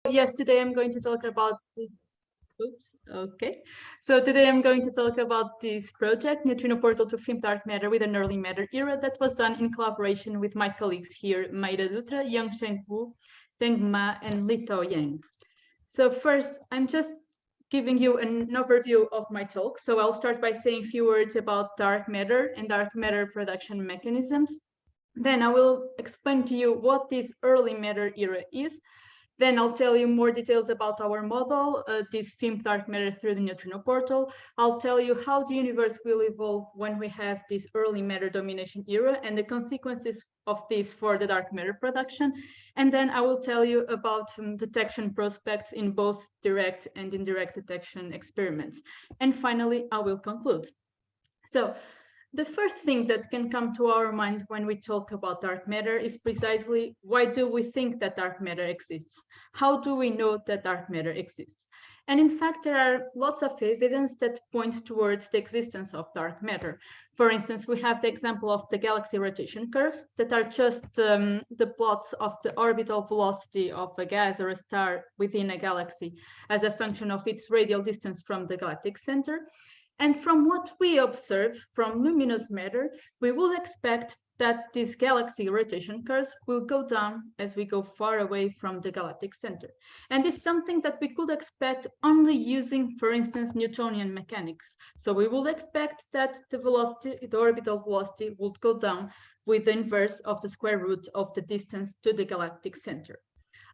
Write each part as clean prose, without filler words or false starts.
Yes, today I'm going to talk about oops, okay. So today I'm going to talk about this project, Neutrino Portal to Film Dark Matter with an Early Matter Era, that was done in collaboration with my colleagues here, Mayra Dutra, Yongsheng Wu, Deng Ma, and Li Tao Yang. So first, I'm just giving you an overview of my talk. So I'll start by saying a few words about dark matter and dark matter production mechanisms. Then I will explain to you what this early matter era is. Then I'll tell you more details about our model, this film dark matter through the neutrino portal. I'll tell you how the universe will evolve when we have this early matter domination era and the consequences of this for the dark matter production. And then I will tell you about detection prospects in both direct and indirect detection experiments. And finally, I will conclude. So the first thing that can come to our mind when we talk about dark matter is precisely why do we think that dark matter exists? How do we know that dark matter exists? And in fact, there are lots of evidence that points towards the existence of dark matter. For instance, we have the example of the galaxy rotation curves that are just the plots of the orbital velocity of a gas or a star within a galaxy as a function of its radial distance from the galactic center. And from what we observe from luminous matter, we would expect that these galaxy rotation curves will go down as we go far away from the galactic center. And this is something that we could expect only using, for instance, Newtonian mechanics. So we would expect that the velocity, the orbital velocity, would go down with the inverse of the square root of the distance to the galactic center.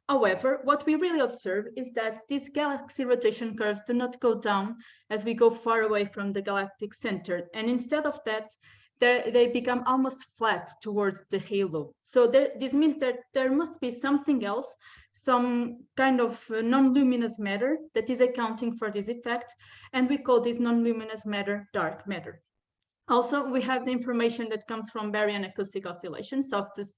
However, what we really observe is that these galaxy rotation curves do not go down as we go far away from the galactic center. And instead of that, they become almost flat towards the halo. So this means that there must be something else, some kind of non-luminous matter that is accounting for this effect. And we call this non-luminous matter dark matter. Also, we have the information that comes from baryon acoustic oscillations of this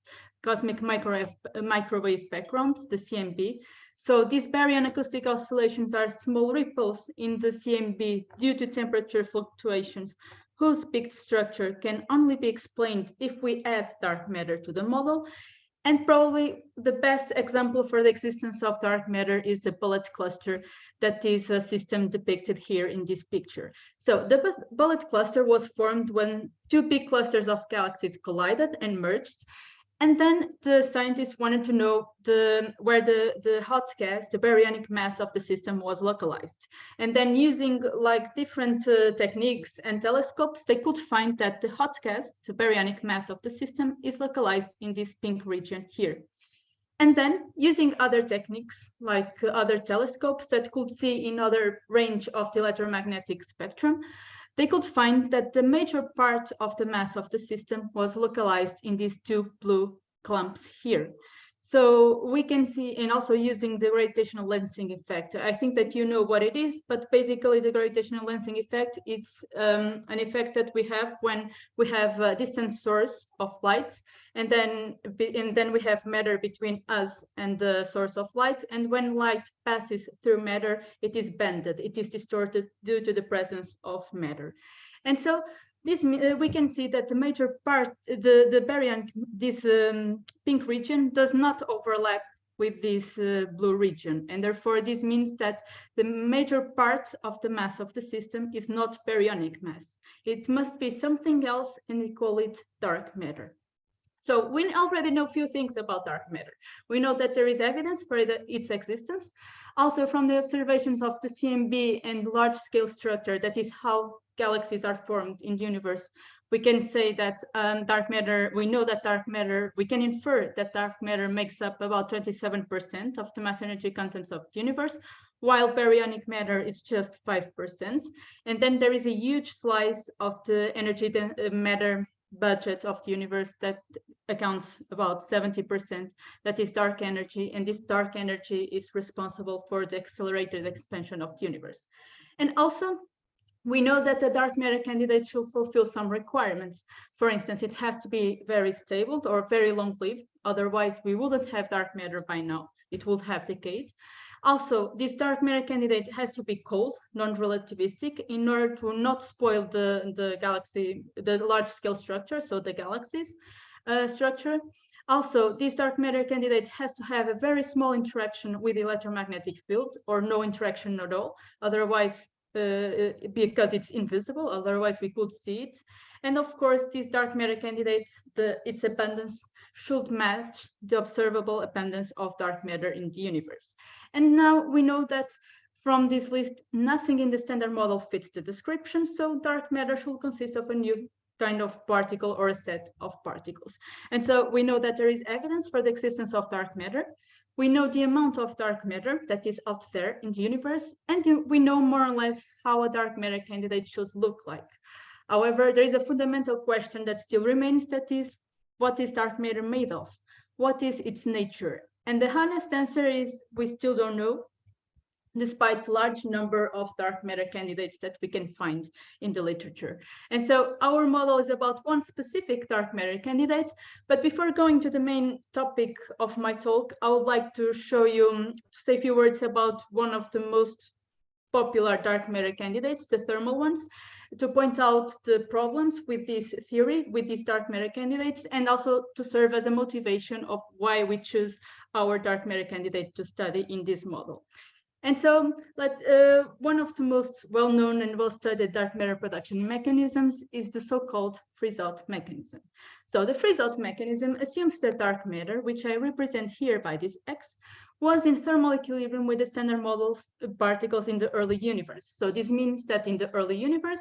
cosmic microwave background, the CMB. So these baryon acoustic oscillations are small ripples in the CMB due to temperature fluctuations, whose peaked structure can only be explained if we add dark matter to the model. And probably the best example for the existence of dark matter is the bullet cluster that is a system depicted here in this picture. So the bullet cluster was formed when two big clusters of galaxies collided and merged. And then the scientists wanted to know where the hot gas, the baryonic mass of the system was localized. And then using like different techniques and telescopes, they could find that the hot gas, the baryonic mass of the system, is localized in this pink region here. And then using other techniques like other telescopes that could see in other range of the electromagnetic spectrum, they could find that the major part of the mass of the system was localized in these two blue clumps here. So we can see, and also using the gravitational lensing effect. I think that you know what it is, but basically the gravitational lensing effect, it's an effect that we have when we have a distant source of light, and then we have matter between us and the source of light. And when light passes through matter, it is bended, it is distorted due to the presence of matter. And so this, we can see that the major part, the baryon, this pink region does not overlap with this blue region. And therefore, this means that the major part of the mass of the system is not baryonic mass. It must be something else, and we call it dark matter. So we already know a few things about dark matter. We know that there is evidence for its existence. Also from the observations of the CMB and large-scale structure, that is how galaxies are formed in the universe, we can say that dark matter, we know that dark matter, we can infer that dark matter makes up about 27% of the mass energy contents of the universe, while baryonic matter is just 5%. And then there is a huge slice of the energy matter budget of the universe that accounts about 70%, that is dark energy, and this dark energy is responsible for the accelerated expansion of the universe. And also, we know that the dark matter candidate should fulfill some requirements. For instance, it has to be very stable or very long-lived, otherwise we wouldn't have dark matter by now, it would have decayed. Also, this dark matter candidate has to be cold, non-relativistic, in order to not spoil the galaxy, the large-scale structure, so the galaxy's structure. Also, this dark matter candidate has to have a very small interaction with the electromagnetic field, or no interaction at all, otherwise, because it's invisible, otherwise we could see it. And of course, this dark matter candidate, its abundance should match the observable abundance of dark matter in the universe. And now we know that from this list, nothing in the standard model fits the description, so dark matter should consist of a new kind of particle or a set of particles. And so we know that there is evidence for the existence of dark matter. We know the amount of dark matter that is out there in the universe, and we know more or less how a dark matter candidate should look like. However, there is a fundamental question that still remains, that is, what is dark matter made of? What is its nature? And the honest answer is we still don't know, despite large number of dark matter candidates that we can find in the literature. And so our model is about one specific dark matter candidate. But before going to the main topic of my talk, I would like to say a few words about one of the most popular dark matter candidates, the thermal ones, to point out the problems with this theory, with these dark matter candidates, and also to serve as a motivation of why we choose our dark matter candidate to study in this model. And so one of the most well-known and well-studied dark matter production mechanisms is the so-called freeze-out mechanism. So the freeze-out mechanism assumes that dark matter, which I represent here by this X, was in thermal equilibrium with the standard model particles in the early universe. So this means that in the early universe,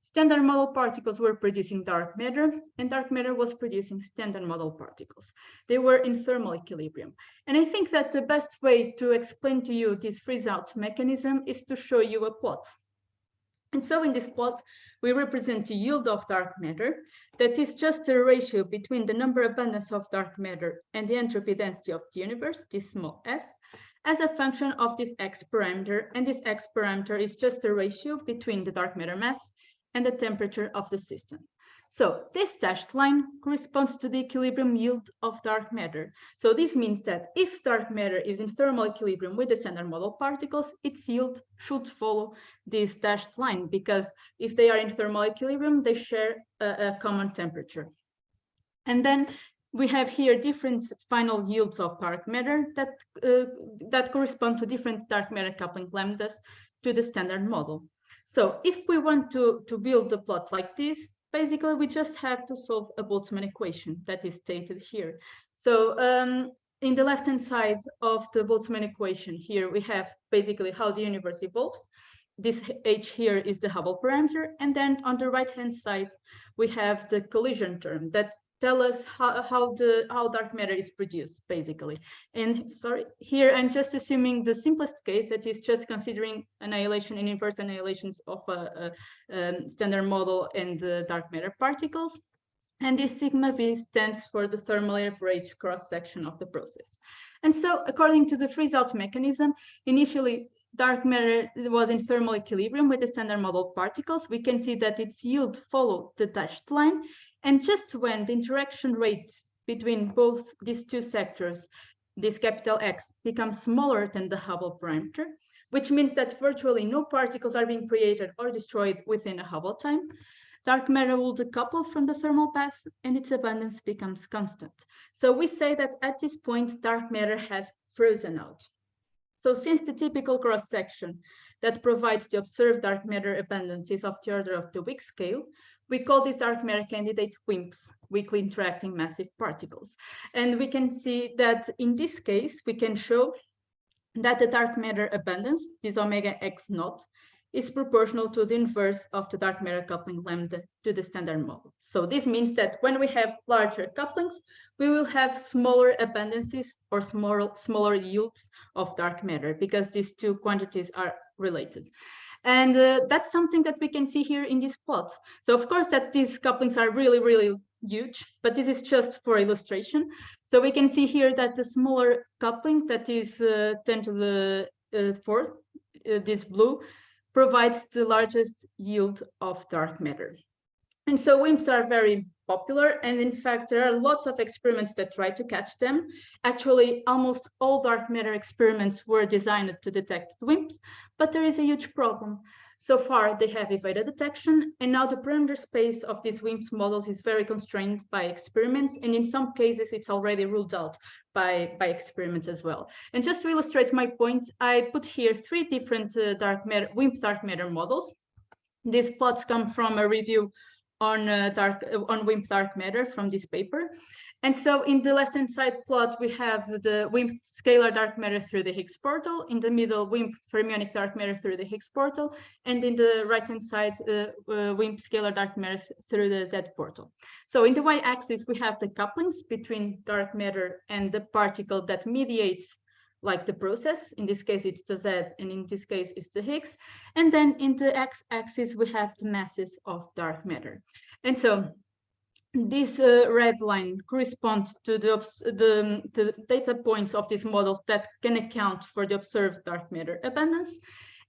standard model particles were producing dark matter, and dark matter was producing standard model particles. They were in thermal equilibrium. And I think that the best way to explain to you this freeze-out mechanism is to show you a plot. And so in this plot, we represent the yield of dark matter, that is just a ratio between the number abundance of dark matter and the entropy density of the universe, this small s, as a function of this x parameter. And this x parameter is just a ratio between the dark matter mass and the temperature of the system. So this dashed line corresponds to the equilibrium yield of dark matter. So this means that if dark matter is in thermal equilibrium with the standard model particles, its yield should follow this dashed line, because if they are in thermal equilibrium, they share a common temperature. And then we have here different final yields of dark matter that correspond to different dark matter coupling lambdas to the standard model. So if we want to build a plot like this, basically we just have to solve a Boltzmann equation that is stated here. So in the left-hand side of the Boltzmann equation here, we have basically how the universe evolves. This h here is the Hubble parameter. And then on the right-hand side, we have the collision term that tell us how dark matter is produced, basically. And sorry, here I'm just assuming the simplest case, that is just considering annihilation and inverse annihilations of a standard model and dark matter particles. And this sigma b stands for the thermal average cross-section of the process. And so according to the freeze-out mechanism, initially dark matter was in thermal equilibrium with the standard model particles. We can see that its yield followed the dashed line. And just when the interaction rate between both these two sectors, this capital X, becomes smaller than the Hubble parameter, which means that virtually no particles are being created or destroyed within a Hubble time, dark matter will decouple from the thermal path and its abundance becomes constant. So we say that at this point, dark matter has frozen out. So since the typical cross-section that provides the observed dark matter abundance is of the order of the weak scale, we call this dark matter candidate WIMPs, weakly interacting massive particles. And we can see that in this case, we can show that the dark matter abundance, this omega x naught, is proportional to the inverse of the dark matter coupling lambda to the standard model. So this means that when we have larger couplings, we will have smaller abundances or smaller yields of dark matter, because these two quantities are related. And that's something that we can see here in these plots. So of course that these couplings are really, really huge, but this is just for illustration. So we can see here that the smaller coupling, that is 10 to the 4th, this blue, provides the largest yield of dark matter. And so WIMPs are very popular. And in fact, there are lots of experiments that try to catch them. Actually, almost all dark matter experiments were designed to detect WIMPs, but there is a huge problem. So far, they have evaded detection, and now the parameter space of these WIMPs models is very constrained by experiments, and in some cases, it's already ruled out by experiments as well. And just to illustrate my point, I put here 3 different WIMP dark matter models. These plots come from a review on WIMP dark matter from this paper. And so in the left-hand side plot, we have the WIMP scalar dark matter through the Higgs portal. In the middle, WIMP fermionic dark matter through the Higgs portal. And in the right-hand side, WIMP scalar dark matter through the Z portal. So in the y-axis, we have the couplings between dark matter and the particle that mediates like the process. In this case, it's the Z, and in this case, it's the Higgs. And then in the x-axis, we have the masses of dark matter. And so this red line corresponds to the data points of these models that can account for the observed dark matter abundance.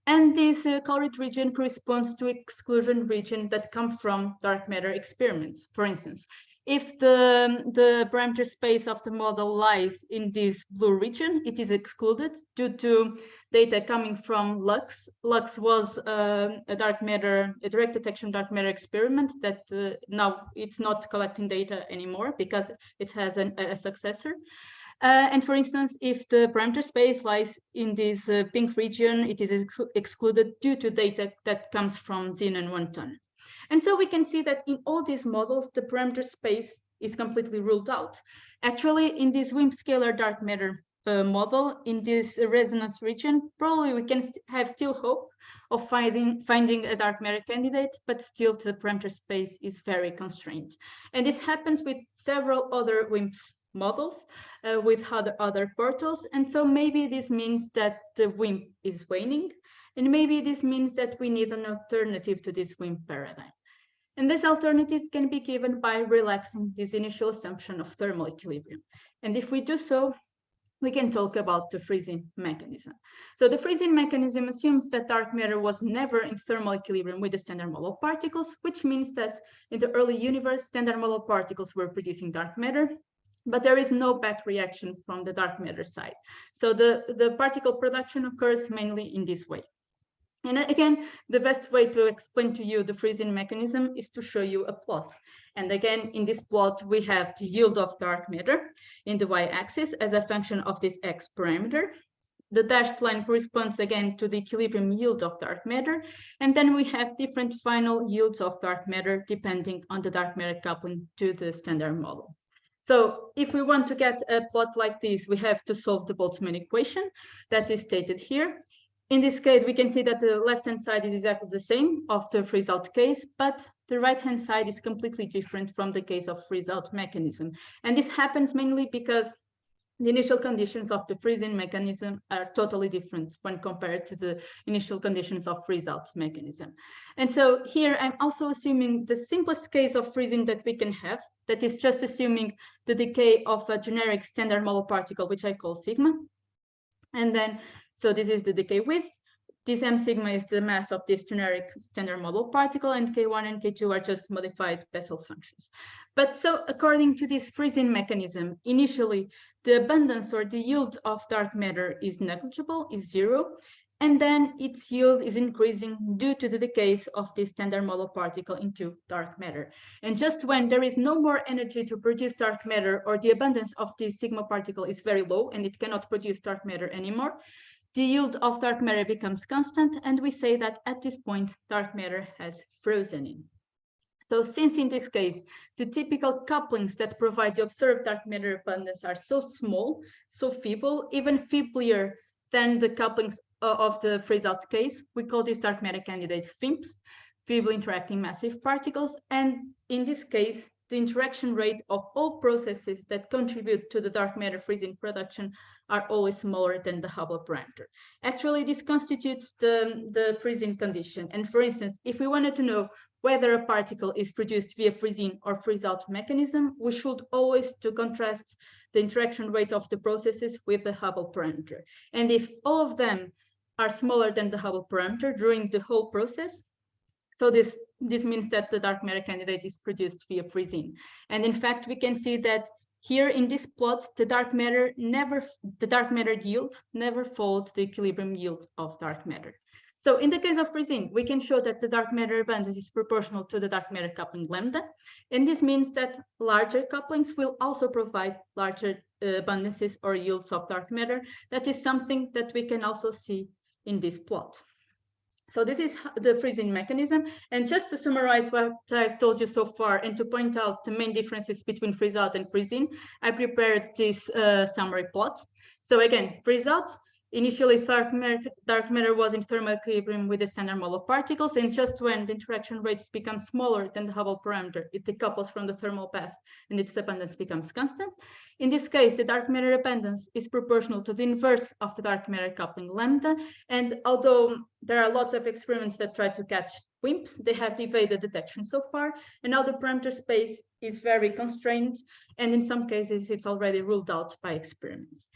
And this colored region corresponds to exclusion region that come from dark matter experiments. For instance, if the parameter space of the model lies in this blue region, it is excluded due to data coming from LUX. LUX was a direct detection dark matter experiment that now it's not collecting data anymore because it has a successor. And for instance, if the parameter space lies in this pink region, it is excluded due to data that comes from xenon 1 ton. And so we can see that in all these models, the parameter space is completely ruled out. Actually, in this WIMP scalar dark matter model, in this resonance region, probably we can have still hope of finding a dark matter candidate, but still the parameter space is very constrained. And this happens with several other WIMP models with other portals. And so maybe this means that the WIMP is waning, and maybe this means that we need an alternative to this WIMP paradigm. And this alternative can be given by relaxing this initial assumption of thermal equilibrium. And if we do so, we can talk about the freezing mechanism. So the freezing mechanism assumes that dark matter was never in thermal equilibrium with the standard model particles, which means that in the early universe, standard model particles were producing dark matter, but there is no back reaction from the dark matter side. So the particle production occurs mainly in this way. And again, the best way to explain to you the freezing mechanism is to show you a plot. And again, in this plot, we have the yield of dark matter in the y-axis as a function of this x parameter. The dashed line corresponds again to the equilibrium yield of dark matter. And then we have different final yields of dark matter depending on the dark matter coupling to the standard model. So if we want to get a plot like this, we have to solve the Boltzmann equation that is stated here. In this case, we can see that the left-hand side is exactly the same of the freeze-out case, but the right-hand side is completely different from the case of freeze-out mechanism. And this happens mainly because the initial conditions of the freezing mechanism are totally different when compared to the initial conditions of freeze-out mechanism. And so here I'm also assuming the simplest case of freezing that we can have, that is just assuming the decay of a generic standard model particle, which I call sigma. And then, so this is the decay width. This m sigma is the mass of this generic standard model particle, and K1 and K2 are just modified Bessel functions. But so according to this freezing mechanism, initially the abundance or the yield of dark matter is negligible, is 0, and then its yield is increasing due to the decays of this standard model particle into dark matter. And just when there is no more energy to produce dark matter, or the abundance of this sigma particle is very low and it cannot produce dark matter anymore, the yield of dark matter becomes constant, and we say that at this point, dark matter has frozen in. So since in this case, the typical couplings that provide the observed dark matter abundance are so small, so feeble, even feebler than the couplings of the freeze-out case, we call these dark matter candidates FIMPs, feeble interacting massive particles. And in this case, the interaction rate of all processes that contribute to the dark matter freezing production are always smaller than the Hubble parameter. Actually, this constitutes the freezing condition. And for instance, if we wanted to know whether a particle is produced via freezing or freeze-out mechanism, we should always to contrast the interaction rate of the processes with the Hubble parameter. And if all of them are smaller than the Hubble parameter during the whole process, So this means that the dark matter candidate is produced via freezing. And in fact, we can see that here in this plot, the dark matter yield never follows the equilibrium yield of dark matter. So in the case of freezing, we can show that the dark matter abundance is proportional to the dark matter coupling lambda. And this means that larger couplings will also provide larger abundances or yields of dark matter. That is something that we can also see in this plot. So this is the freezing mechanism. And just to summarize what I've told you so far and to point out the main differences between freeze out and freeze in, I prepared this summary plot. So again, freeze out, initially dark matter was in thermal equilibrium with the standard model of particles, and just when the interaction rates become smaller than the Hubble parameter, it decouples from the thermal path and its abundance becomes constant. In this case, the dark matter abundance is proportional to the inverse of the dark matter coupling lambda. And although there are lots of experiments that try to catch WIMPs, they have evaded detection so far. And now the parameter space is very constrained. And in some cases, it's already ruled out by experiments.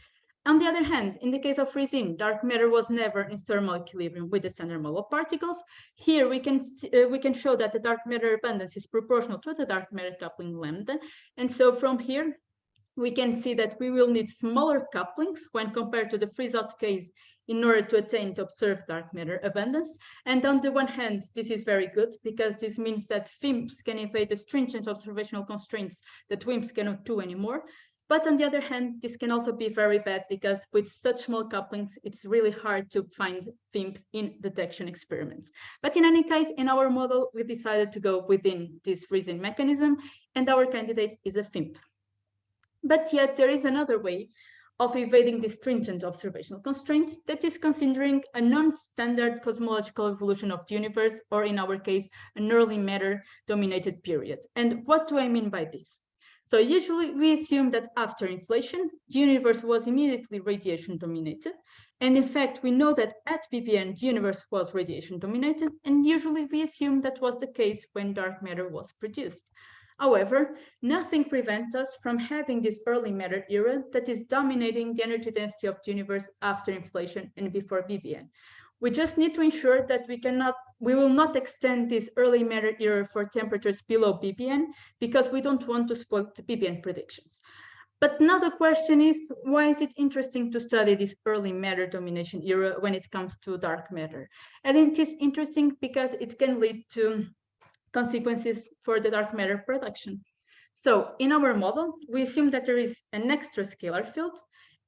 On the other hand, in the case of freeze-in, dark matter was never in thermal equilibrium with the standard model of particles. Here we can show that the dark matter abundance is proportional to the dark matter coupling lambda. And so from here, we can see that we will need smaller couplings when compared to the freeze-out case in order to attain the observed dark matter abundance. And on the one hand, this is very good because this means that FIMPs can evade the stringent observational constraints that WIMPs cannot do anymore. But on the other hand, this can also be very bad because with such small couplings, it's really hard to find FIMPs in detection experiments. But in any case, in our model, we decided to go within this freezing mechanism, and our candidate is a FIMP. But yet there is another way of evading the stringent observational constraints, that is considering a non-standard cosmological evolution of the universe, or in our case, an early matter-dominated period. And what do I mean by this? So usually we assume that after inflation, the universe was immediately radiation dominated. And in fact, we know that at BBN, the universe was radiation dominated. And usually we assume that was the case when dark matter was produced. However, nothing prevents us from having this early matter era that is dominating the energy density of the universe after inflation and before BBN. We just need to ensure that we will not extend this early matter era for temperatures below BBN because we don't want to spoil the BBN predictions. But now the question is, why is it interesting to study this early matter domination era when it comes to dark matter? And it is interesting because it can lead to consequences for the dark matter production. So in our model, we assume that there is an extra scalar field,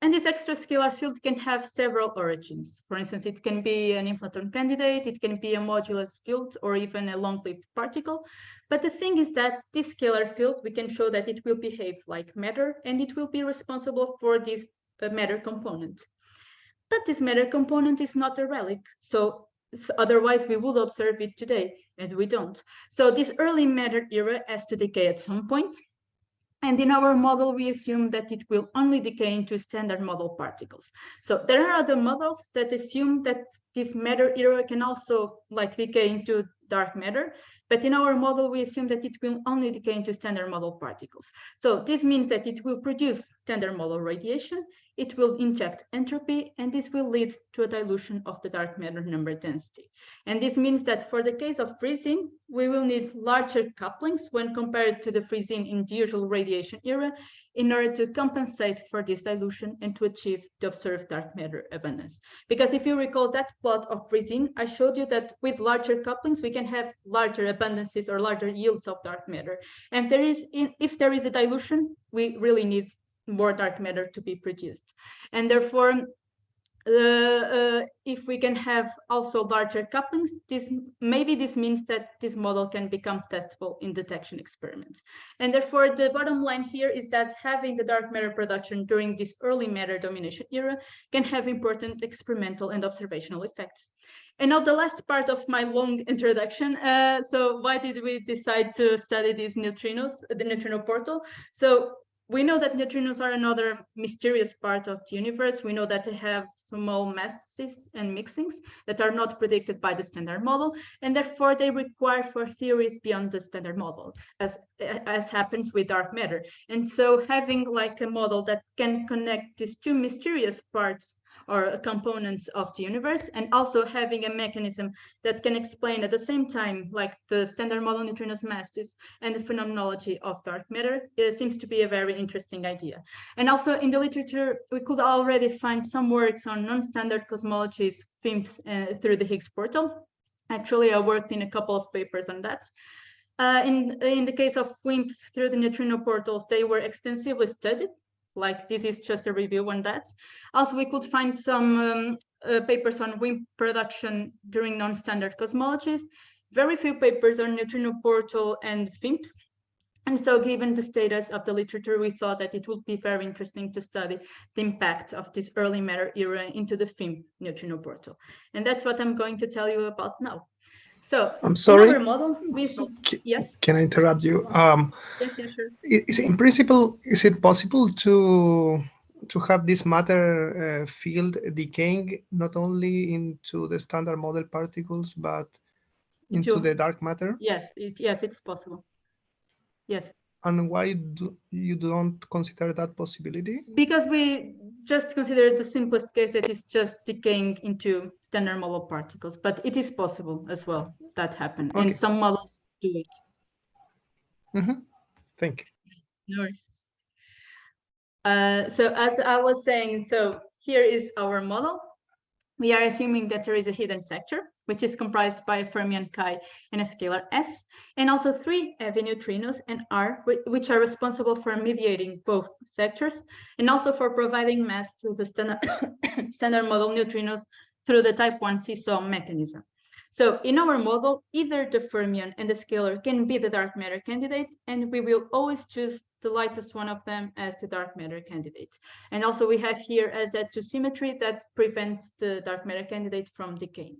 and this extra scalar field can have several origins. For instance, it can be an inflaton candidate, it can be a modulus field, or even a long-lived particle. But the thing is that this scalar field, we can show that it will behave like matter, and it will be responsible for this matter component. But this matter component is not a relic. So otherwise, we would observe it today, and we don't. So this early matter era has to decay at some point. And in our model, we assume that it will only decay into standard model particles. So there are other models that assume that this matter era can also decay into dark matter. But in our model, we assume that it will only decay into standard model particles. So this means that it will produce standard model radiation, it will inject entropy, and this will lead to a dilution of the dark matter number density. And this means that for the case of freezing, we will need larger couplings when compared to the freezing in the usual radiation era in order to compensate for this dilution and to achieve the observed dark matter abundance. Because if you recall that plot of freezing, I showed you that with larger couplings, we can have larger abundances or larger yields of dark matter. And if there is a dilution, we really need more dark matter to be produced. And therefore, if we can have also larger couplings, maybe this means that this model can become testable in detection experiments. And therefore, the bottom line here is that having the dark matter production during this early matter domination era can have important experimental and observational effects. And now the last part of my long introduction. So why did we decide to study these neutrinos, the neutrino portal? So we know that neutrinos are another mysterious part of the universe. We know that they have small masses and mixings that are not predicted by the standard model, and therefore they require for theories beyond the standard model, as happens with dark matter. And so having a model that can connect these two mysterious parts or components of the universe, and also having a mechanism that can explain at the same time, like the standard model neutrinos masses and the phenomenology of dark matter, seems to be a very interesting idea. And also in the literature, we could already find some works on non-standard cosmologies, FIMPs, through the Higgs portal. Actually, I worked in a couple of papers on that. In the case of WIMPs through the neutrino portals, they were extensively studied. Like, this is just a review on that. Also, we could find some papers on WIMP production during non-standard cosmologies. Very few papers on neutrino portal and FIMPs. And so, given the status of the literature, we thought that it would be very interesting to study the impact of this early matter era into the FIMP neutrino portal. And that's what I'm going to tell you about now. So, I'm sorry. in our model, we see, yes? Can I interrupt you? Yes, sure. In principle, is it possible to have this matter field decaying not only into the standard model particles, but into the dark matter? Yes, it's possible. Yes. And why you don't consider that possibility? Because we just consider the simplest case that is just decaying into standard model particles, but it is possible as well that happen, Okay. and some models do it. Thank you. No worries. So as I was saying, so here is our model. We are assuming that there is a hidden sector, which is comprised by a fermion chi and a scalar S, and also 3 heavy neutrinos and R, which are responsible for mediating both sectors, and also for providing mass to the standard model neutrinos through the type 1 seesaw mechanism. So in our model, either the fermion and the scalar can be the dark matter candidate, and we will always choose the lightest one of them as the dark matter candidate. And also we have here a Z2 symmetry that prevents the dark matter candidate from decaying.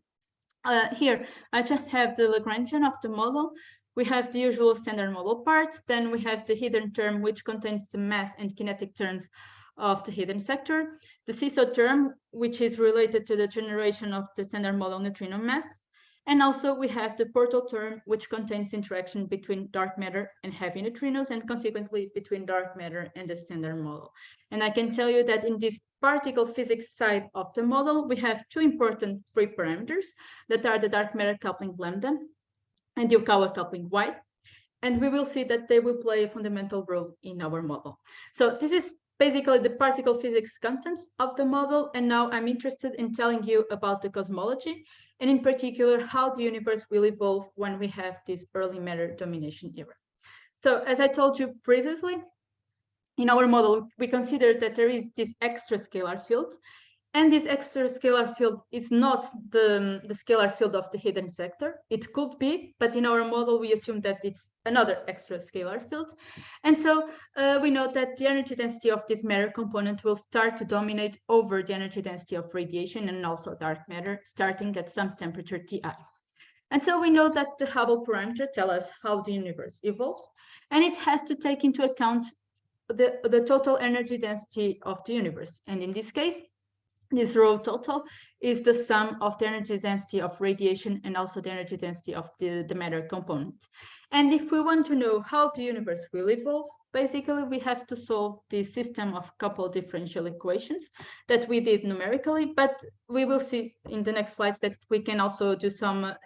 Here, I just have the Lagrangian of the model. We have the usual standard model part. Then we have the hidden term, which contains the mass and kinetic terms of the hidden sector. The seesaw term, which is related to the generation of the standard model neutrino mass. And also we have the portal term, which contains interaction between dark matter and heavy neutrinos, and consequently between dark matter and the standard model. And I can tell you that in this particle physics side of the model, we have 2 important free parameters that are the dark matter coupling lambda and the Yukawa coupling y. And we will see that they will play a fundamental role in our model. So this is basically the particle physics contents of the model. And now I'm interested in telling you about the cosmology, and in particular, how the universe will evolve when we have this early matter domination era. So as I told you previously, in our model, we consider that there is this extra scalar field, and this extra scalar field is not the scalar field of the hidden sector. It could be, but in our model, we assume that it's another extra scalar field. And so we know that the energy density of this matter component will start to dominate over the energy density of radiation and also dark matter, starting at some temperature Ti. And so we know that the Hubble parameter tells us how the universe evolves, and it has to take into account the total energy density of the universe. And in this case, this rho total is the sum of the energy density of radiation and also the energy density of the matter component. And if we want to know how the universe will evolve, basically we have to solve this system of coupled differential equations that we did numerically, but we will see in the next slides that we can also do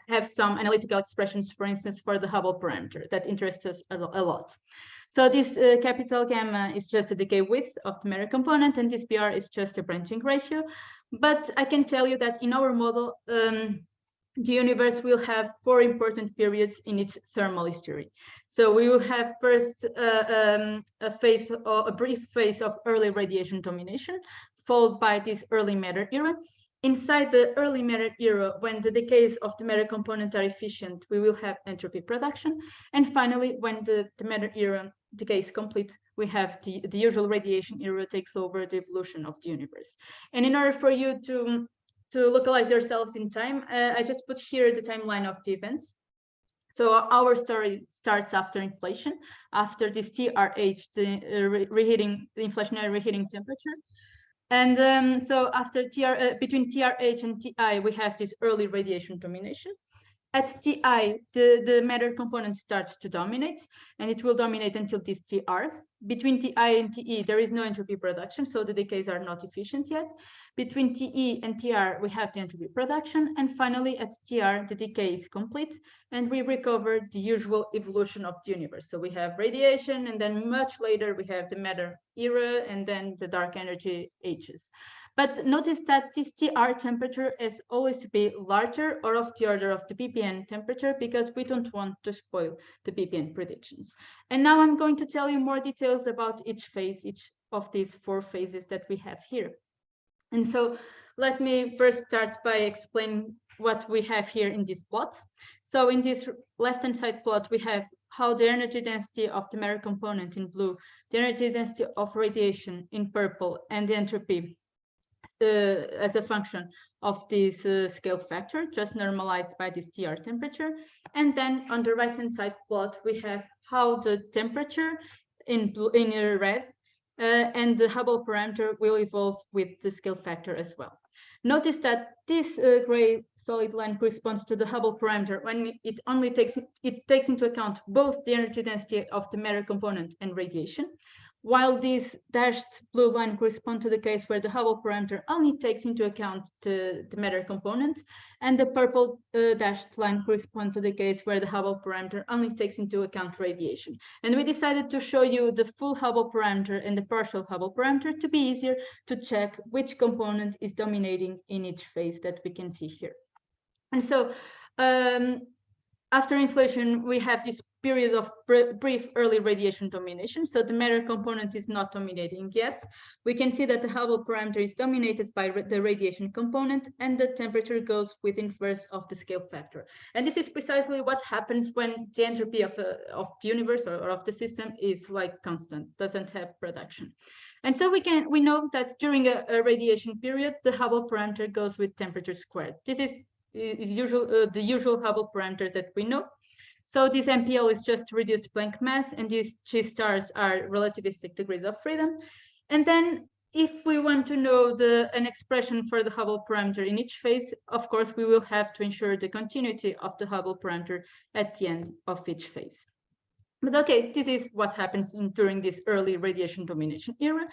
have some analytical expressions, for instance, for the Hubble parameter that interests us a lot. So this capital gamma is just a decay width of the matter component, and this BR is just a branching ratio. But I can tell you that in our model, the universe will have 4 important periods in its thermal history. So we will have first a brief phase of early radiation domination, followed by this early matter era. Inside the early matter era, when the decays of the matter component are efficient, we will have entropy production. And finally, when the matter era decay is complete, we have the usual radiation era takes over the evolution of the universe. And in order for you to localize yourselves in time, I just put here the timeline of the events. So our story starts after inflation, after this TRH, the inflationary reheating temperature. And so after between TRH and TI, we have this early radiation domination. At Ti, the matter component starts to dominate, and it will dominate until this Tr. Between Ti and Te, there is no entropy production, so the decays are not efficient yet. Between Te and Tr, we have the entropy production, and finally at Tr, the decay is complete, and we recover the usual evolution of the universe. So we have radiation, and then much later we have the matter era, and then the dark energy ages. But notice that this Tr temperature is always to be larger or of the order of the ppn temperature, because we don't want to spoil the ppn predictions. And now I'm going to tell you more details about each phase, each of these 4 phases that we have here. And so let me first start by explaining what we have here in these plots. So in this left-hand side plot, we have how the energy density of the matter component in blue, the energy density of radiation in purple, and the entropy as a function of this scale factor, just normalized by this Tr temperature. And then on the right-hand side plot, we have how the temperature in red and the Hubble parameter will evolve with the scale factor as well. Notice that this gray solid line corresponds to the Hubble parameter when it only takes into account both the energy density of the matter component and radiation, while this dashed blue line corresponds to the case where the Hubble parameter only takes into account the matter component, and the purple dashed line corresponds to the case where the Hubble parameter only takes into account radiation. And we decided to show you the full Hubble parameter and the partial Hubble parameter to be easier to check which component is dominating in each phase that we can see here. And so after inflation, we have this period of brief early radiation domination. So the matter component is not dominating yet. We can see that the Hubble parameter is dominated by the radiation component, and the temperature goes with inverse of the scale factor. And this is precisely what happens when the entropy of the universe or of the system is like constant, doesn't have production. And so we know that during a radiation period, the Hubble parameter goes with temperature squared. This is the usual Hubble parameter that we know. So this MPL is just reduced Planck mass, and these G stars are relativistic degrees of freedom. And then if we want to know an expression for the Hubble parameter in each phase, of course, we will have to ensure the continuity of the Hubble parameter at the end of each phase. But okay, this is what happens during this early radiation domination era.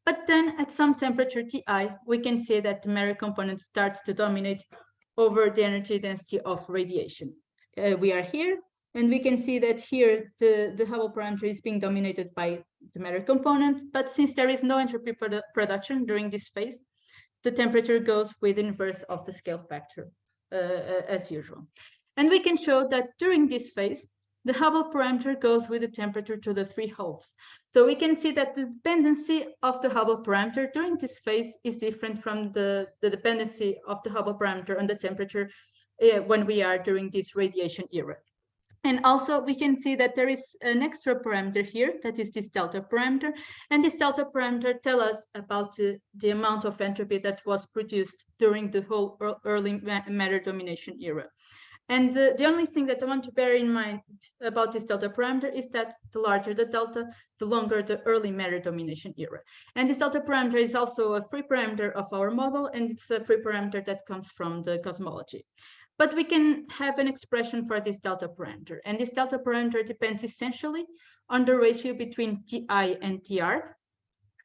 But then at some temperature Ti, we can see that the matter component starts to dominate over the energy density of radiation. We are here, and we can see that here the Hubble parameter is being dominated by the matter component, but since there is no entropy production during this phase, the temperature goes with inverse of the scale factor as usual. And we can show that during this phase, the Hubble parameter goes with the temperature to the 3/2. So we can see that the dependency of the Hubble parameter during this phase is different from the dependency of the Hubble parameter on the temperature when we are during this radiation era. And also we can see that there is an extra parameter here, that is this delta parameter. And this delta parameter tells us about the amount of entropy that was produced during the whole early matter domination era. And the only thing that I want to bear in mind about this delta parameter is that the larger the delta, the longer the early matter domination era. And this delta parameter is also a free parameter of our model, and it's a free parameter that comes from the cosmology. But we can have an expression for this delta parameter. And this delta parameter depends essentially on the ratio between Ti and Tr.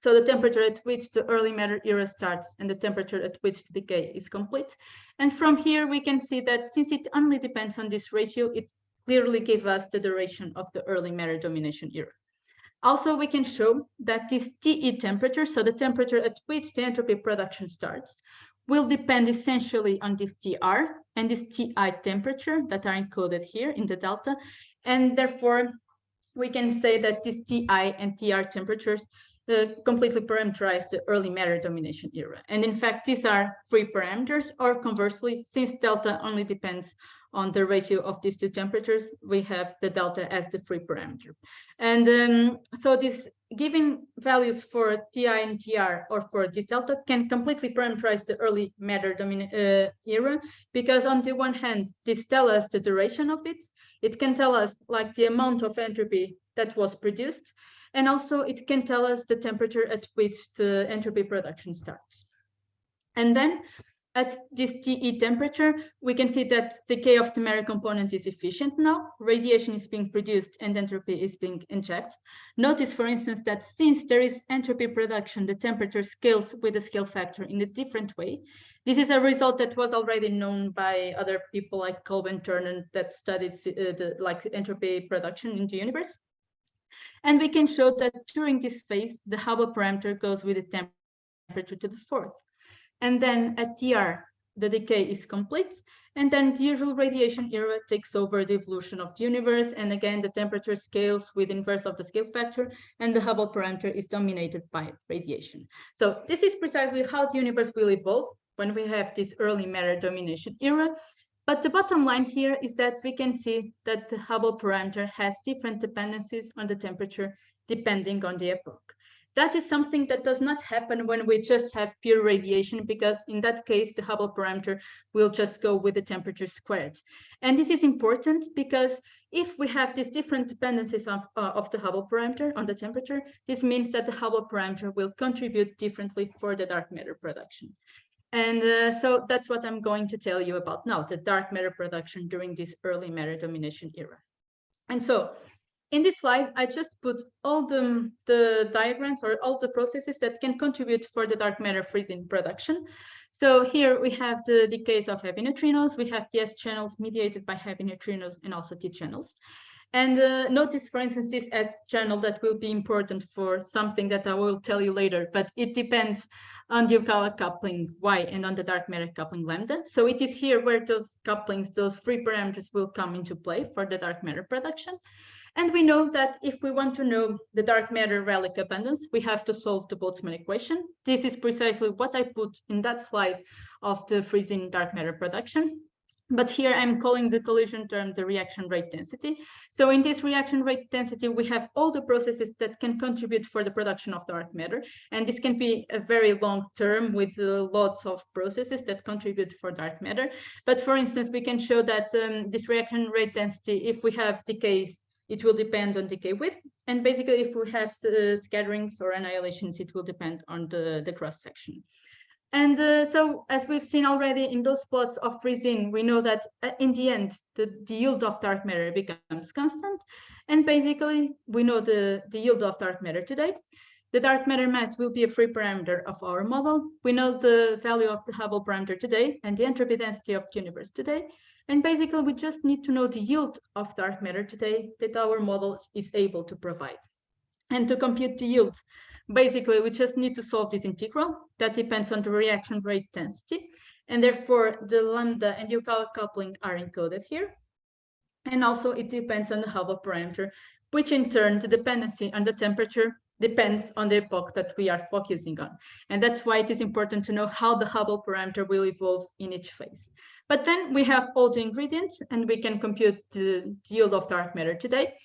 So the temperature at which the early matter era starts and the temperature at which the decay is complete. And from here, we can see that since it only depends on this ratio, it clearly gives us the duration of the early matter domination era. Also, we can show that this Te temperature, so the temperature at which the entropy production starts, will depend essentially on this Tr and this Ti temperature that are encoded here in the delta. And therefore, we can say that this Ti and Tr temperatures completely parameterize the early matter domination era. And in fact, these are free parameters, or conversely, since delta only depends on the ratio of these two temperatures, we have the delta as the free parameter. And so this giving values for Ti and Tr or for this delta can completely parameterize the early matter era, because on the one hand, this tells us the duration of it. It can tell us like the amount of entropy that was produced, and also it can tell us the temperature at which the entropy production starts. And then at this TE temperature, we can see that the decay of the matter component is efficient now. Radiation is being produced and entropy is being injected. Notice, for instance, that since there is entropy production, the temperature scales with a scale factor in a different way. This is a result that was already known by other people like Kolbe and Turner that studied the entropy production in the universe. And we can show that during this phase, the Hubble parameter goes with the temperature to the fourth. And then at TR, the decay is complete. And then the usual radiation era takes over the evolution of the universe. And again, the temperature scales with inverse of the scale factor, and the Hubble parameter is dominated by radiation. So this is precisely how the universe will evolve when we have this early matter domination era. But the bottom line here is that we can see that the Hubble parameter has different dependencies on the temperature depending on the epoch. That is something that does not happen when we just have pure radiation, because in that case, the Hubble parameter will just go with the temperature squared. And this is important because if we have these different dependencies of the Hubble parameter on the temperature, this means that the Hubble parameter will contribute differently for the dark matter production. And so that's what I'm going to tell you about now, the dark matter production during this early matter domination era. And so in this slide, I just put all the diagrams or all the processes that can contribute for the dark matter freezing production. So here we have the decays of heavy neutrinos. We have the S channels mediated by heavy neutrinos and also T channels. And notice, for instance, this S channel that will be important for something that I will tell you later, but it depends on the Yukawa coupling Y and on the dark matter coupling lambda. So it is here where those couplings, those free parameters will come into play for the dark matter production. And we know that if we want to know the dark matter relic abundance, we have to solve the Boltzmann equation. This is precisely what I put in that slide of the freezing dark matter production. But here I'm calling the collision term the reaction rate density. So in this reaction rate density, we have all the processes that can contribute for the production of dark matter. And this can be a very long term with lots of processes that contribute for dark matter. But for instance, we can show that this reaction rate density, if we have decays, it will depend on decay width. And basically, if we have scatterings or annihilations, it will depend on the cross section. And so as we've seen already in those plots of freezing, we know that in the end, the yield of dark matter becomes constant. And basically, we know the yield of dark matter today. The dark matter mass will be a free parameter of our model. We know the value of the Hubble parameter today and the entropy density of the universe today. And basically, we just need to know the yield of dark matter today that our model is able to provide. And to compute the yield, basically, we just need to solve this integral that depends on the reaction rate density. And therefore, the lambda and Yukawa coupling are encoded here. And also, it depends on the Hubble parameter, which in turn, the dependency on the temperature depends on the epoch that we are focusing on. And that's why it is important to know how the Hubble parameter will evolve in each phase. But then we have all the ingredients, and we can compute the yield of dark matter today.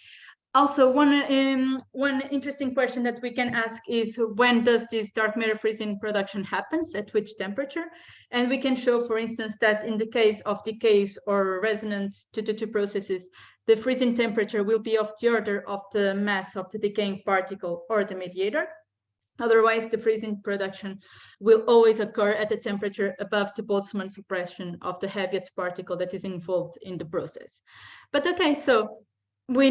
Also, one interesting question that we can ask is, when does this dark matter freezing production happens, at which temperature? And we can show, for instance, that in the case of decays or resonant 2-2 processes, the freezing temperature will be of the order of the mass of the decaying particle or the mediator. Otherwise, the freezing production will always occur at a temperature above the Boltzmann suppression of the heaviest particle that is involved in the process. But okay, so we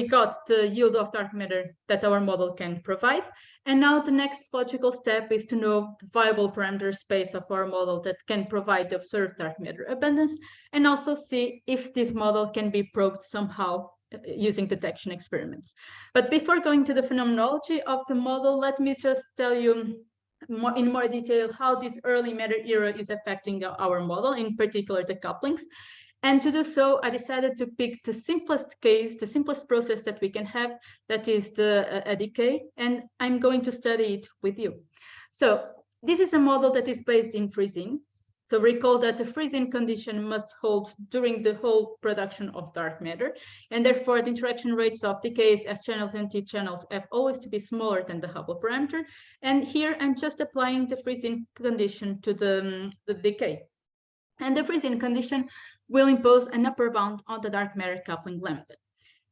got the yield of dark matter that our model can provide. And now the next logical step is to know the viable parameter space of our model that can provide the observed dark matter abundance, and also see if this model can be probed somehow using detection experiments. But before going to the phenomenology of the model, let me just tell you in more detail how this early matter era is affecting our model, in particular the couplings. And to do so, I decided to pick the simplest case, the simplest process that we can have, that is a decay, and I'm going to study it with you. So this is a model that is based in freezing. So recall that the freezing condition must hold during the whole production of dark matter, and therefore the interaction rates of decays, S channels and T channels have always to be smaller than the Hubble parameter. And here I'm just applying the freezing condition to the decay. And the freezing condition will impose an upper bound on the dark matter coupling lambda.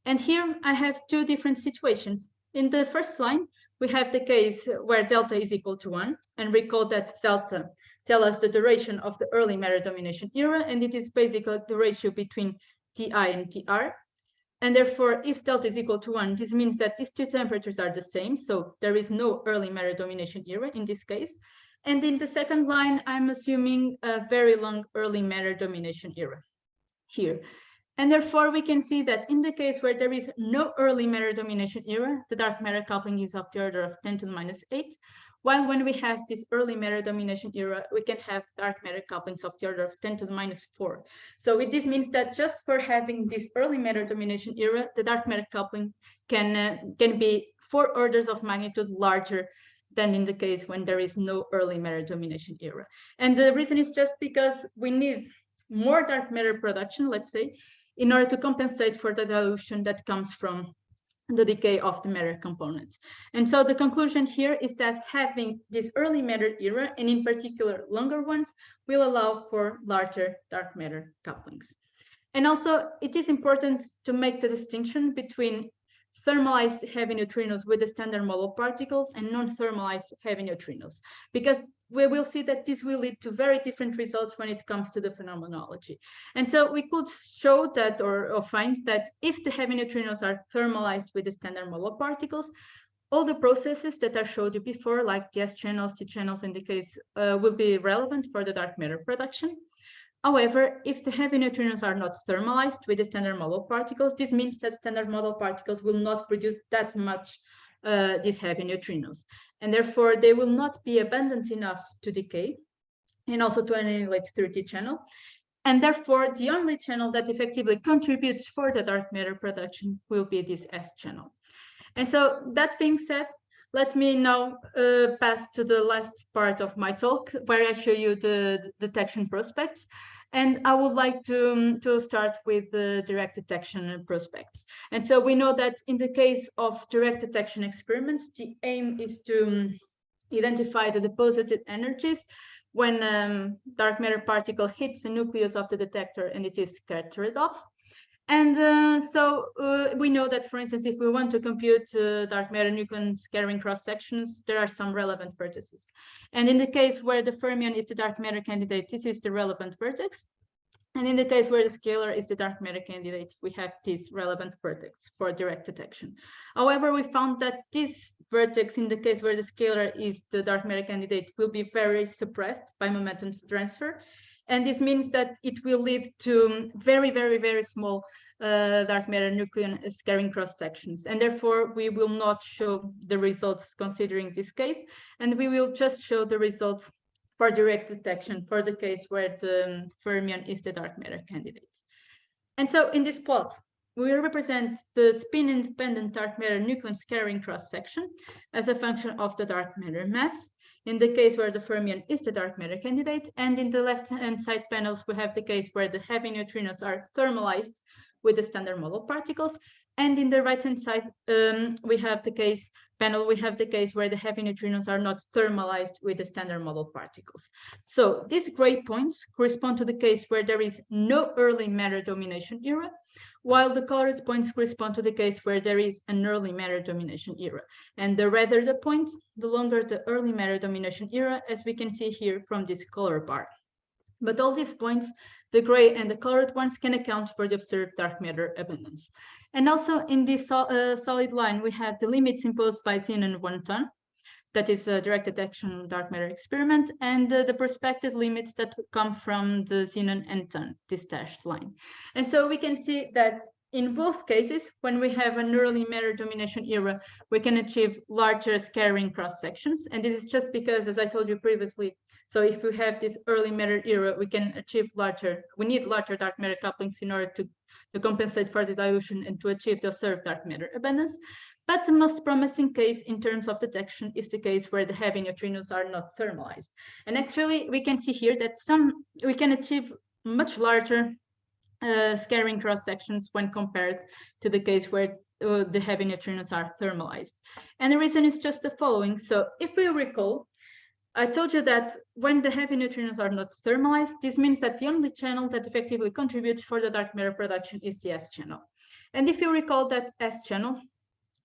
And here I have two different situations. In the first line, we have the case where delta is equal to 1, and recall that delta tell us the duration of the early matter domination era, and it is basically the ratio between Ti and Tr. And therefore, if delta is equal to 1, this means that these two temperatures are the same, so there is no early matter domination era in this case. And in the second line, I'm assuming a very long early matter domination era here. And therefore, we can see that in the case where there is no early matter domination era, the dark matter coupling is of the order of 10 to the minus 8, while when we have this early matter domination era, we can have dark matter couplings of the order of 10 to the minus 4. So this means that just for having this early matter domination era, the dark matter coupling can be 4 orders of magnitude larger than in the case when there is no early matter domination era. And the reason is just because we need more dark matter production, let's say, in order to compensate for the dilution that comes from the decay of the matter components. And so the conclusion here is that having this early matter era, and in particular longer ones, will allow for larger dark matter couplings. And also, it is important to make the distinction between thermalized heavy neutrinos with the standard model particles and non-thermalized heavy neutrinos, because we will see that this will lead to very different results when it comes to the phenomenology. And so we could show that or find that if the heavy neutrinos are thermalized with the standard model particles, all the processes that I showed you before, like the S channels, T channels in the case, will be relevant for the dark matter production. However, if the heavy neutrinos are not thermalized with the standard model particles, this means that standard model particles will not produce that much these heavy neutrinos. And therefore, they will not be abundant enough to decay and also to annihilate through the channel. And therefore, the only channel that effectively contributes for the dark matter production will be this S channel. And so that being said, let me now pass to the last part of my talk, where I show you the detection prospects. And I would like to start with the direct detection prospects. And so we know that in the case of direct detection experiments, the aim is to identify the deposited energies when dark matter particle hits the nucleus of the detector and it is scattered off. And so we know that, for instance, if we want to compute dark matter nucleon scattering cross sections, there are some relevant vertices. And in the case where the fermion is the dark matter candidate, this is the relevant vertex. And in the case where the scalar is the dark matter candidate, we have this relevant vertex for direct detection. However, we found that this vertex, in the case where the scalar is the dark matter candidate, will be very suppressed by momentum transfer. And this means that it will lead to very, very, very small dark matter nucleon scattering cross sections. And therefore, we will not show the results considering this case. And we will just show the results for direct detection for the case where the fermion is the dark matter candidate. And so in this plot, we represent the spin-independent dark matter nucleon scattering cross section as a function of the dark matter mass, in the case where the fermion is the dark matter candidate. And in the left-hand side panels, we have the case where the heavy neutrinos are thermalized with the standard model particles. And in the right-hand side, we have the case where the heavy neutrinos are not thermalized with the standard model particles. So these gray points correspond to the case where there is no early matter domination era, while the colored points correspond to the case where there is an early matter domination era. And the redder the points, the longer the early matter domination era, as we can see here from this color bar. But all these points, the gray and the colored ones, can account for the observed dark matter abundance. And also in this solid line, we have the limits imposed by xenon 1 ton, that is a direct detection dark matter experiment, and the prospective limits that come from the xenon n ton, this dashed line. And so we can see that in both cases, when we have an early matter domination era, we can achieve larger scattering cross sections. And this is just because, as I told you previously, so if we have this early matter era, we can achieve we need larger dark matter couplings in order to compensate for the dilution and to achieve the observed dark matter abundance. But the most promising case in terms of detection is the case where the heavy neutrinos are not thermalized. And actually, we can see here that we can achieve much larger scattering cross sections when compared to the case where the heavy neutrinos are thermalized. And the reason is just the following. So if we recall, I told you that when the heavy neutrinos are not thermalized, this means that the only channel that effectively contributes for the dark matter production is the S channel. And if you recall that S channel,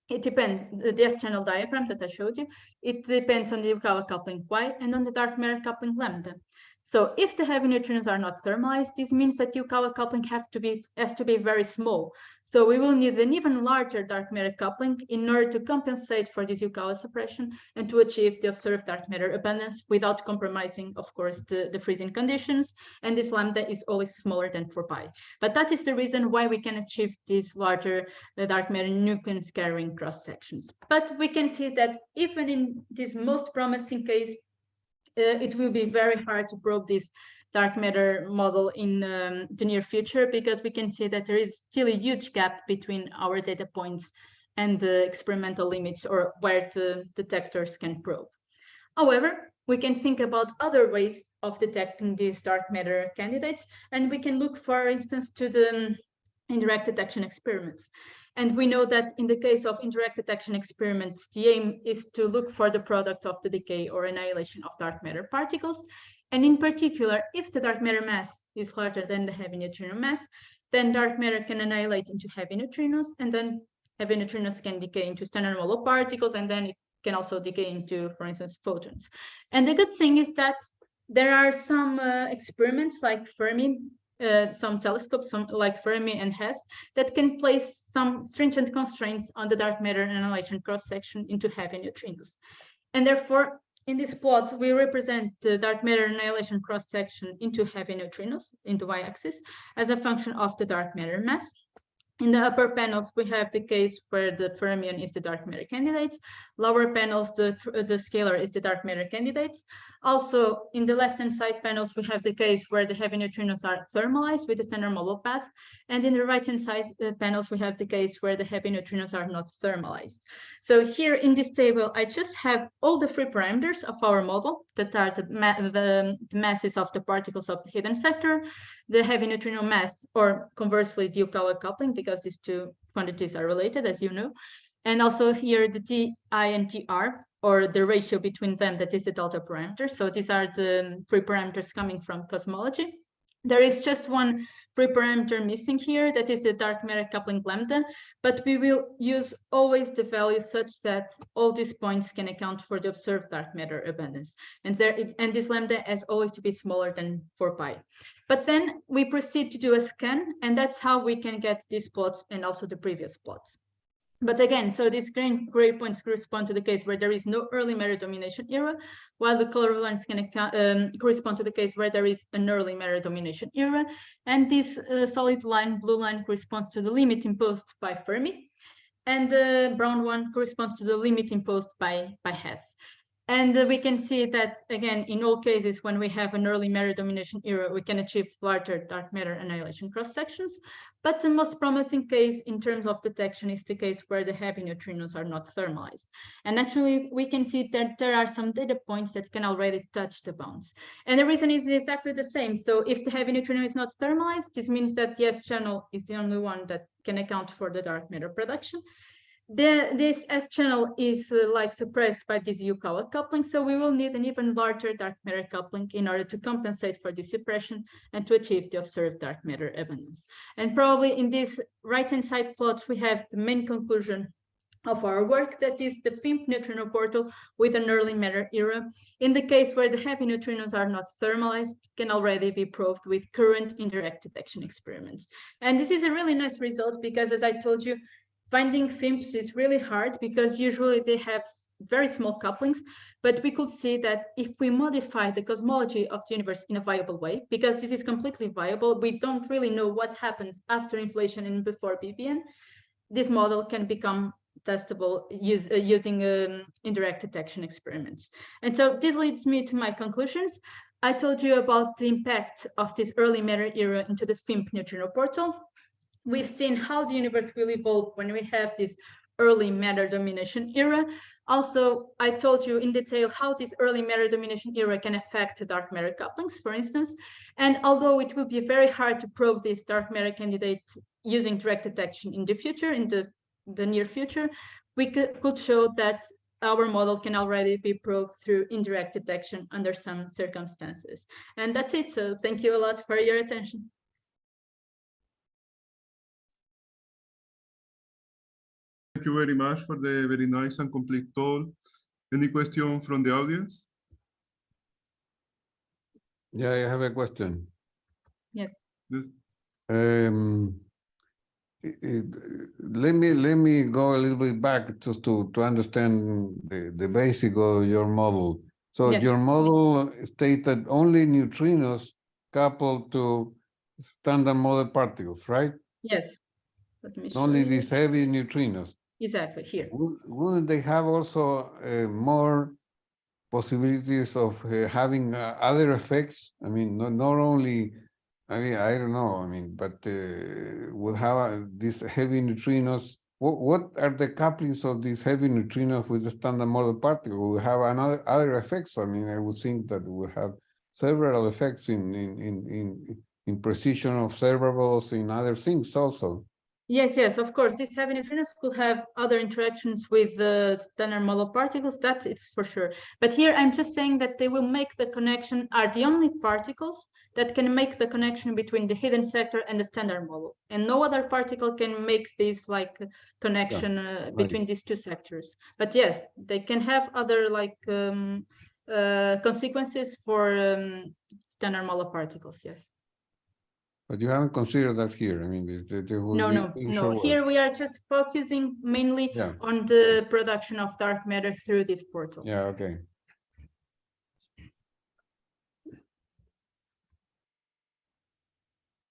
it depends, the S channel diagram that I showed you, it depends on the Yukawa coupling Y and on the dark matter coupling lambda. So if the heavy neutrinos are not thermalized, this means that Yukawa coupling has to be very small. So we will need an even larger dark matter coupling in order to compensate for this Yukawa suppression and to achieve the observed dark matter abundance without compromising, of course, the freezing conditions. And this lambda is always smaller than 4 pi. But that is the reason why we can achieve these larger dark matter nucleon scattering cross sections. But we can see that even in this most promising case, it will be very hard to probe this dark matter model in the near future, because we can see that there is still a huge gap between our data points and the experimental limits, or where the detectors can probe. However, we can think about other ways of detecting these dark matter candidates, and we can look, for instance, to the indirect detection experiments. And we know that in the case of indirect detection experiments, the aim is to look for the product of the decay or annihilation of dark matter particles. And in particular, if the dark matter mass is larger than the heavy neutrino mass, then dark matter can annihilate into heavy neutrinos, and then heavy neutrinos can decay into standard model particles, and then it can also decay into, for instance, photons. And the good thing is that there are some experiments like Fermi, some telescopes, like Fermi and HESS, that can place some stringent constraints on the dark matter annihilation cross-section into heavy neutrinos. And therefore, in this plot, we represent the dark matter annihilation cross-section into heavy neutrinos in the y-axis as a function of the dark matter mass. In the upper panels, we have the case where the fermion is the dark matter candidates. Lower panels, the scalar is the dark matter candidates. Also, in the left-hand side panels, we have the case where the heavy neutrinos are thermalized with the standard model path. And in the right-hand side panels, we have the case where the heavy neutrinos are not thermalized. So here in this table, I just have all the free parameters of our model that are the masses of the particles of the hidden sector, the heavy neutrino mass, or conversely, the Yukawa coupling, because these two quantities are related, as you know. And also here, the Ti and Tr, or the ratio between them, that is the delta parameter. So these are the free parameters coming from cosmology. There is just one free parameter missing here, that is the dark matter coupling lambda, but we will use always the value such that all these points can account for the observed dark matter abundance. And this lambda has always to be smaller than 4 pi. But then we proceed to do a scan, and that's how we can get these plots and also the previous plots. But again, so these gray points correspond to the case where there is no early matter domination era, while the color lines can correspond to the case where there is an early matter domination era. And this solid line, blue line, corresponds to the limit imposed by Fermi. And the brown one corresponds to the limit imposed by Hess. And we can see that, again, in all cases, when we have an early matter domination era, we can achieve larger dark matter annihilation cross-sections. But the most promising case in terms of detection is the case where the heavy neutrinos are not thermalized. And actually, we can see that there are some data points that can already touch the bounds. And the reason is exactly the same. So if the heavy neutrino is not thermalized, this means that the S channel is the only one that can account for the dark matter production. This S channel is like suppressed by this Yukawa coupling, so we will need an even larger dark matter coupling in order to compensate for this suppression and to achieve the observed dark matter abundance. And probably in this right-hand side plots, we have the main conclusion of our work, that is the FIMP neutrino portal with an early matter era. In the case where the heavy neutrinos are not thermalized, can already be proved with current indirect detection experiments. And this is a really nice result because, as I told you, finding FIMPs is really hard because usually they have very small couplings, but we could see that if we modify the cosmology of the universe in a viable way, because this is completely viable, we don't really know what happens after inflation and before BBN, this model can become testable using indirect detection experiments. And so this leads me to my conclusions. I told you about the impact of this early matter era into the FIMP neutrino portal. We've seen how the universe will evolve when we have this early matter domination era. Also, I told you in detail how this early matter domination era can affect dark matter couplings, for instance. And although it will be very hard to probe this dark matter candidate using direct detection in the future, in the near future, we could show that our model can already be proved through indirect detection under some circumstances. And that's it. So thank you a lot for your attention. Thank you very much for the very nice and complete talk. Any question from the audience? Yeah, I have a question. Yes. This- Um, let me go a little bit back just to understand the basic of your model. So Yes. your model stated only neutrinos coupled to standard model particles, right? Yes. Let me show Only you. these heavy neutrinos. Exactly here. Wouldn't they have also more possibilities of having other effects? I mean, not only, I mean, I don't know, I mean, but will have these heavy neutrinos. What are the couplings of these heavy neutrinos with the standard model particle? Will have other effects? I mean, I would think that we have several effects in precision of observables in other things also. Yes, of course. These heavy neutrinos could have other interactions with the standard model particles, that it's for sure. But here I'm just saying that they will make the connection, are the only particles that can make the connection between the hidden sector and the standard model. And no other particle can make this like connection between these two sectors. But yes, they can have other like consequences for standard model particles, yes. But you haven't considered that here. I mean, there will be No. Here we are just focusing mainly on the production of dark matter through this portal. Yeah, okay.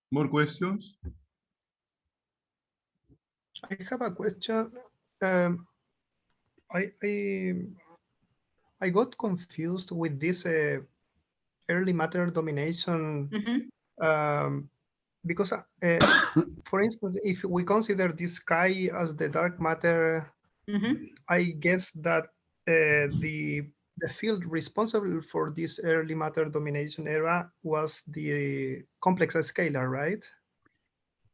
More questions? I have a question. Um, I got confused with this early matter domination because, for instance, if we consider the sky as the dark matter, I guess that the field responsible for this early matter domination era was the complex scalar, right?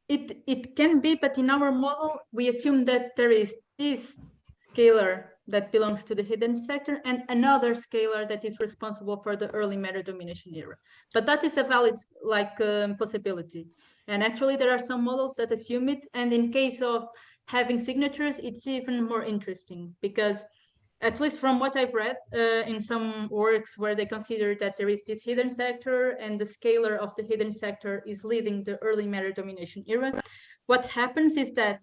It can be, but in our model, we assume that there is this scalar that belongs to the hidden sector and another scalar that is responsible for the early matter domination era. But that is a valid like possibility. And actually, there are some models that assume it. And in case of having signatures, it's even more interesting because at least from what I've read in some works where they consider that there is this hidden sector and the scalar of the hidden sector is leading the early matter domination era, what happens is that,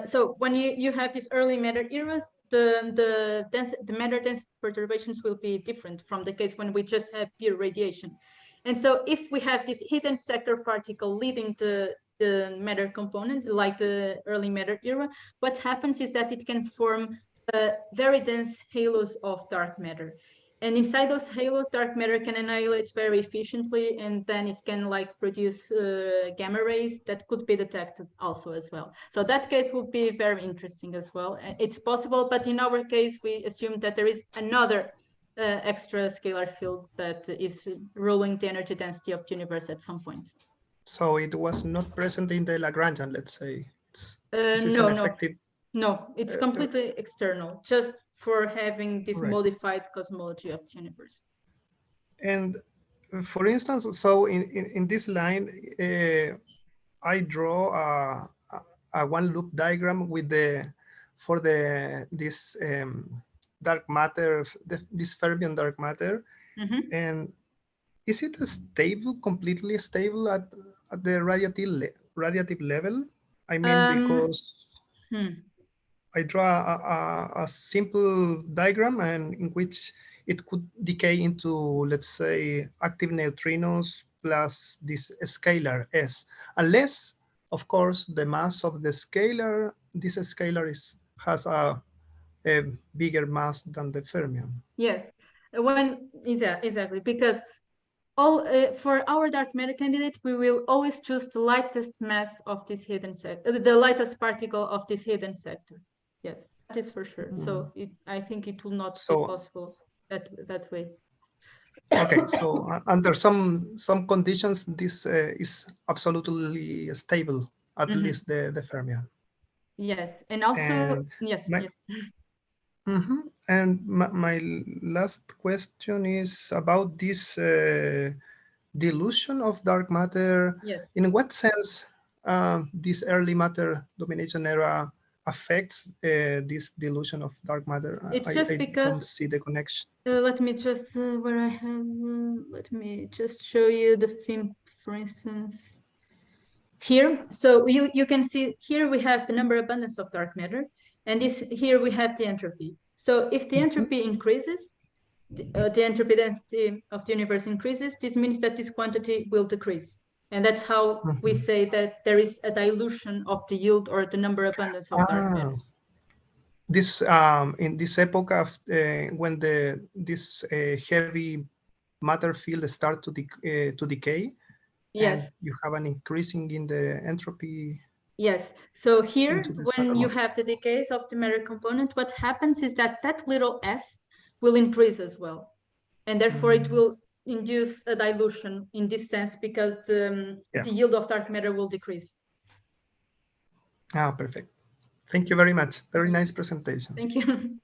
so when you have these early matter eras, the matter density perturbations will be different from the case when we just have pure radiation. And so if we have this hidden sector particle leading the matter component, like the early matter era, what happens is that it can form very dense halos of dark matter. And inside those halos, dark matter can annihilate very efficiently, and then it can like produce gamma rays that could be detected also as well. So that case would be very interesting as well. It's possible, but in our case, we assume that there is another extra scalar field that is ruling the energy density of the universe at some point. So it was not present in the Lagrangian, let's say. No, it's completely external, just for having this modified cosmology of the universe. And for instance, so in this line, I draw a one loop diagram with this dark matter, this fermion dark matter, and is it stable, completely stable at the radiative level? I mean, because I draw a simple diagram and in which it could decay into, let's say, active neutrinos plus this scalar S, unless, of course, the mass of the scalar, this scalar has a bigger mass than the fermion. Yes, exactly, because all for our dark matter candidate, we will always choose the lightest mass of this hidden sector, the lightest particle of this hidden sector. Yes, that is for sure. So I think it will not be possible that way. Okay, so under some conditions, this is absolutely stable, at least the fermion. Yes, and also yes. And my last question is about this dilution of dark matter. Yes. In what sense this early matter domination era affects this dilution of dark matter? It's just I because don't see the connection. let me just where I have let me just show you the film, for instance. Here, so you can see here we have the number abundance of dark matter, and this here we have the entropy. So if the entropy increases, the entropy density of the universe increases, this means that this quantity will decrease. And that's how we say that there is a dilution of the yield or the number abundance of dark matter. This in this epoch of when this heavy matter field start to decay, yes, and you have an increasing in the entropy. Yes. So here, Into the when you standard have the decays of the matter component, what happens is that that little s will increase as well. And therefore, it will induce a dilution in this sense because the yield of dark matter will decrease. Ah, perfect. Thank you very much. Very nice presentation. Thank you.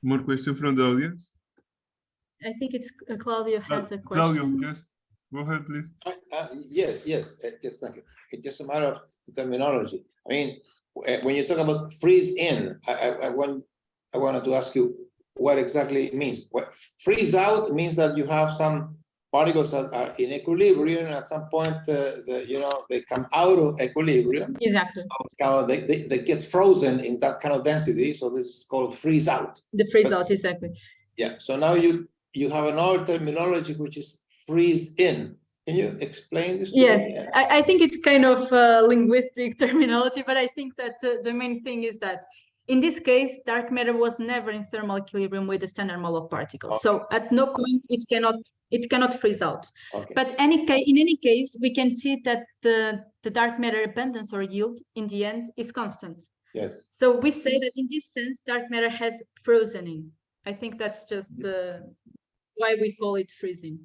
More questions from the audience? I think it's Claudio has a question. Claudio, yes. Go ahead, please. Yes, just thank you. It's just a matter of terminology. I mean, when you talk about freeze in, I wanted to ask you what exactly it means. Freeze out means that you have some particles that are in equilibrium, and at some point, they come out of equilibrium. Exactly. So they get frozen in that kind of density. So this is called freeze out. The freeze out, exactly. Yeah. So now you have another terminology which is freeze in. Can you explain this to yes, me? I think it's kind of linguistic terminology, but I think that the main thing is that in this case, dark matter was never in thermal equilibrium with the standard model of particles. Okay. So at no point it cannot freeze out. Okay. But in any case, we can see that the dark matter abundance or yield in the end is constant. Yes. So we say that in this sense, dark matter has frozen in. I think that's just why we call it freezing.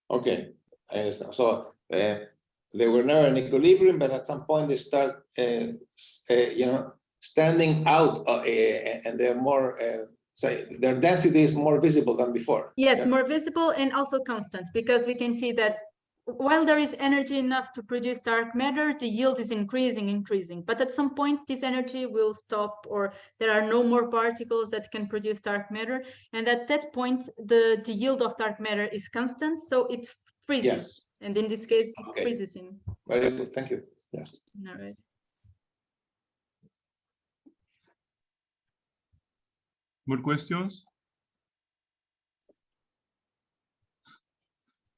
Okay, I understand. So they were never in equilibrium, but at some point they start, standing out, and they're more, their density is more visible than before. Yes, yeah. More visible and also constant, because we can see that while there is energy enough to produce dark matter, the yield is increasing. But at some point, this energy will stop, or there are no more particles that can produce dark matter. And at that point, the yield of dark matter is constant, so it freezes. Yes. And in this case, it freezes in. Very good. Thank you. Yes. All right. More questions?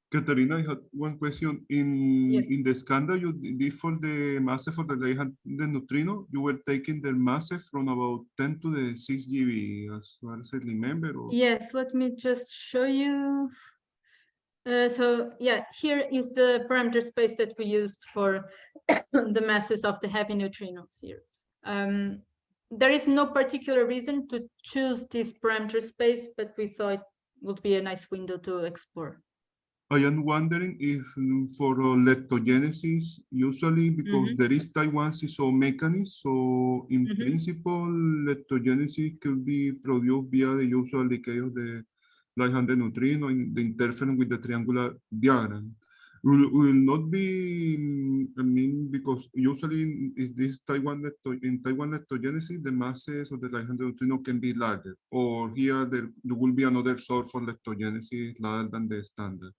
Catarina, I had one question. In the scandal you did for the mass for the neutrino, you were taking the mass from about 10 to the 6 GeV, as far as I remember. Or... Yes, let me just show you. So yeah, here is the parameter space that we used for the masses of the heavy neutrinos here. There is no particular reason to choose this parameter space, but we thought it would be a nice window to explore. I am wondering if for leptogenesis, usually because there is Taiwan seesaw mechanism, so in principle, leptogenesis could be produced via the usual decay of the light-handed neutrino in the interference with the triangular diagram. Will not be, I mean, because usually in this Taiwan leptogenesis, the masses of the light-handed neutrino can be larger, or here there will be another source for leptogenesis rather than the standard.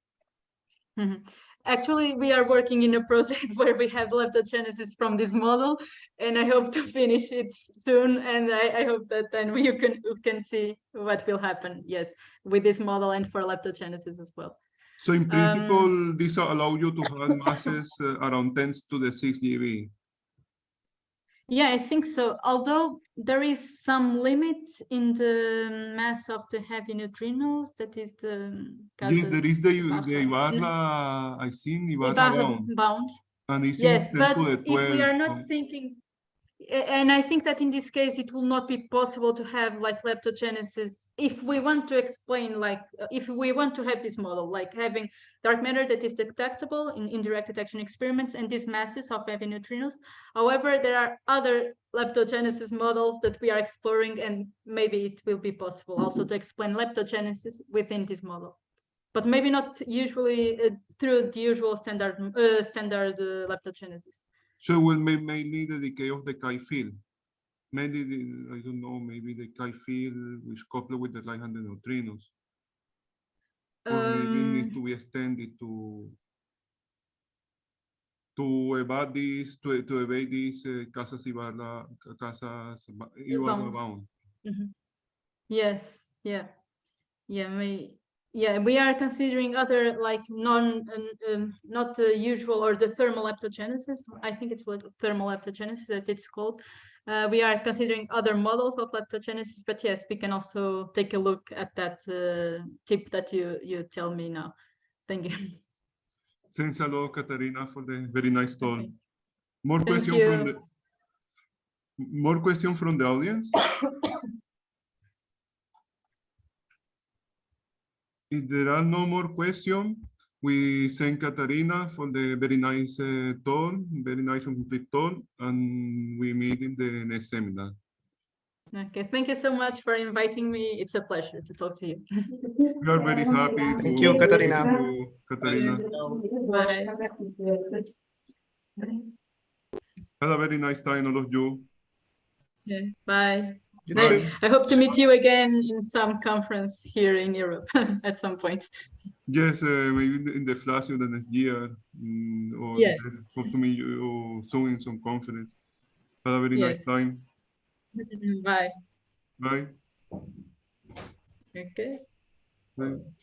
Actually, we are working in a project where we have leptogenesis from this model, and I hope to finish it soon. And I hope that then you can see what will happen, yes, with this model and for leptogenesis as well. So in principle, this allow you to have masses around 10 to the 6 GeV. Yeah, I think so. Although there is some limit in the mass of the heavy neutrinos, that is the... Yes, there is the Ibarra, I think, Ibarra bound. And it's yes, but if we are not thinking... And I think that in this case, it will not be possible to have like leptogenesis if we want to explain, like, if we want to have this model, like having dark matter that is detectable in indirect detection experiments and these masses of heavy neutrinos. However, there are other leptogenesis models that we are exploring, and leptogenesis it will be possible also to explain leptogenesis within this model. But maybe not usually through the usual standard leptogenesis. So we'll mainly the decay of the chi field. Maybe I don't know, maybe the chi field which coupled with the right-handed neutrinos. Or maybe it needs to be extended to evade this, to evade this casas Ibarra bound. Yes, yeah. We are considering other like not the usual or the thermal leptogenesis. I think it's like thermal leptogenesis that it's called. We are considering other models of leptogenesis, but yes, we can also take a look at that tip that you tell me now. Thank you. Thanks a lot, Catarina, for the very nice talk. Okay. More Thank question from the audience. If there are no more questions, we thank Catarina for the very nice talk, very nice and complete talk, and we meet in the next seminar. Okay, thank you so much for inviting me. It's a pleasure to talk to you. We are very happy to Thank you, Catarina. meet you, Catarina. Bye. Have a very nice time, all of you. Yeah, bye. You Bye. too. I hope to meet you again in some conference here in Europe at some point. Yes, maybe in the flash of the next year, or Yes. hope to meet you soon in some conference. Have a very Yes. nice time. Bye. Bye. Okay. Bye.